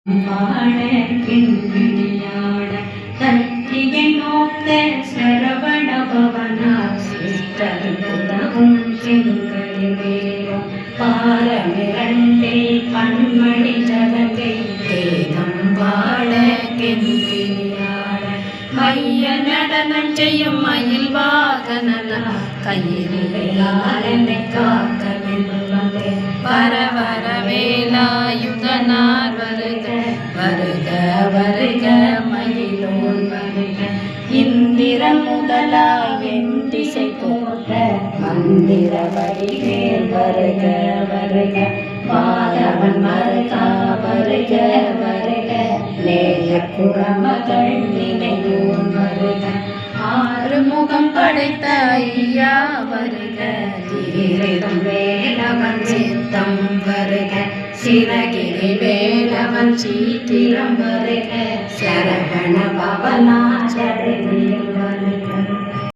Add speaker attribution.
Speaker 1: வாழக்கிண்ணியாட தத்தியை நோக்க சரவண பவனா சிஸ்டர் புறவும் செங்கலிவேரும் பாரமிரண்டில் பன்மணி ஜகங்கை வேதம் வாழக்கிண்ணியாட மைய நடனம் செய்யும் மயில் வாகனன கையிலே காக்க வர வர வேலாயுதனார் வருக வருக வருக மயிலோன் வருக இந்திரன் முதலாய் என் திசை போன்ற மந்திர வடிவேல் வருக வருக மாதவன் மருகா வருக வருக நேய குரமகள் நினைவோன் வருக ஆறுமுகம் படைத்த ஐயா வருக தீரிடம் வேலவன் சித்தம் வருக சிறகிரி வேலவன் சீத்திரம் வருக சரவண பவனாச்சரே